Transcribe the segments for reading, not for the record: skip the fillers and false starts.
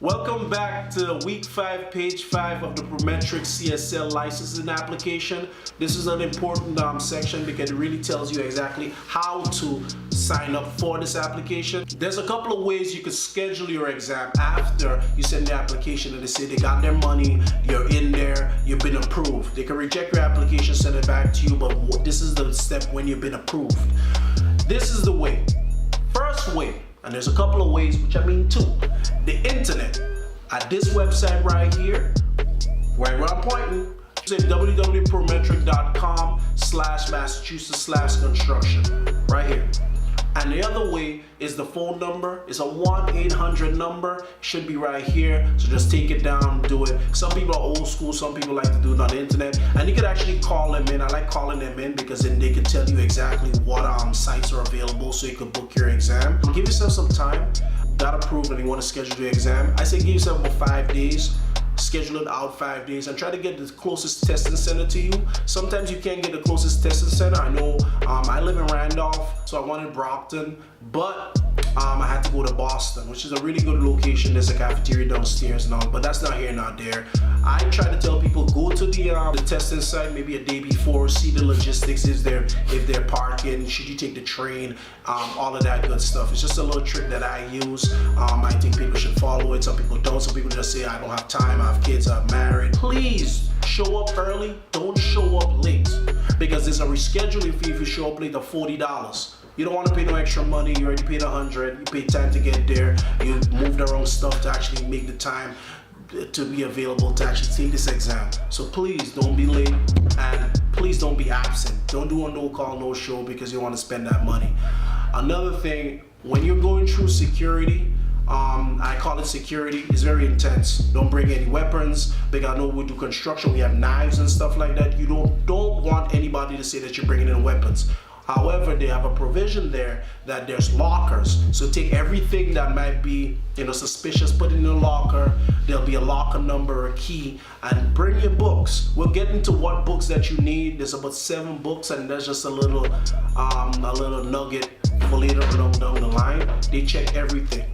Welcome back to week 5, page 5 of the Prometric CSL licensing application. This is an important section because it really tells you exactly how to sign up for this application. There's a couple of ways you can schedule your exam after you send the application and they say they got their money, you're in there, you've been approved. They can reject your application, send it back to you, but this is the step when you've been approved. This is the way. First way, and there's a couple of ways, which I mean two. The internet, at this website right here, where I'm pointing, say www.prometric.com/Massachusetts/construction, right here. And the other way is the phone number. It's a 1-800 number. Should be right here. So just take it down, do it. Some people are old school. Some people like to do it on the internet. And you can actually call them in. I like calling them in because then they can tell you exactly what sites are available so you can book your exam. Give yourself some time. Got approved and you want to schedule your exam. I say give yourself about 5 days. Schedule it out 5 days and try to get the closest testing center to you. Sometimes you can't get the closest testing center. I know I live in Randolph, so I wanted Brockton, but I had to go to Boston, which is a really good location. There's a cafeteria downstairs and all, but that's not here, not there. I try to tell people go to the testing site maybe a day before, see the logistics, if they're parking, should you take the train, all of that good stuff. It's just a little trick that I use. I think people should follow it. Some people don't. Some people just say I don't have time, I have kids, I'm married. Please show up early, don't show up late, because there's a rescheduling fee if you show up late of $40. You don't want to pay no extra money. You already paid $100. You paid time to get there. You moved the wrong stuff to actually make the time to be available to actually take this exam. So please don't be late and please don't be absent. Don't do a no call, no show because you want to spend that money. Another thing, when you're going through security, I call it security, it's very intense. Don't bring any weapons, because I know we do construction, we have knives and stuff like that. You don't want anybody to say that you're bringing in weapons. However, they have a provision there that there's lockers. So take everything that might be, suspicious, put it in a locker. There'll be a locker number, a key, and bring your books. We'll get into what books that you need. There's about 7 books, and there's just a little nugget for later on down the line. They check everything.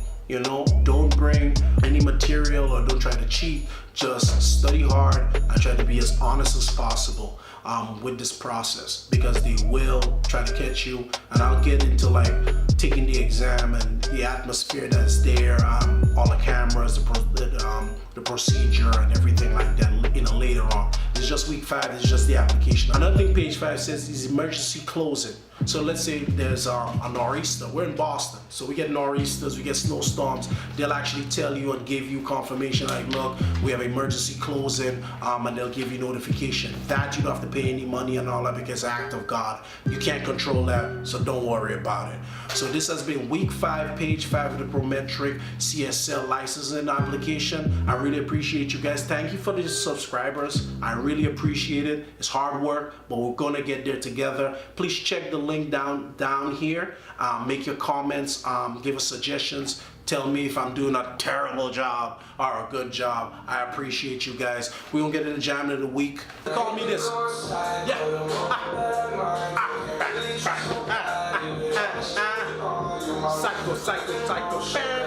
Don't bring any material or don't try to cheat. Just study hard and try to be as honest as possible with this process, because they will try to catch you. And I'll get into taking the exam and the atmosphere that's there, all the cameras, the procedure and everything like that later on. It's just week 5, it's just the application. Another thing page 5 says is emergency closing. So let's say there's a nor'easter. We're in Boston, so we get nor'easters, we get snowstorms. They'll actually tell you and give you confirmation like, look, we have emergency closing, and they'll give you notification. That you don't have to pay any money and all that because it's an act of God. You can't control that, so don't worry about it. So this has been week 5, page 5 of the Prometric CSL licensing application. I really appreciate you guys. Thank you for the subscribers. I really appreciate it. It's hard work, but we're gonna get there together. Please check the link down here. Make your comments, give us suggestions. Tell me if I'm doing a terrible job or a good job. I appreciate you guys. We're gonna get in the jam of the week. They call me this. Yeah. Psycho.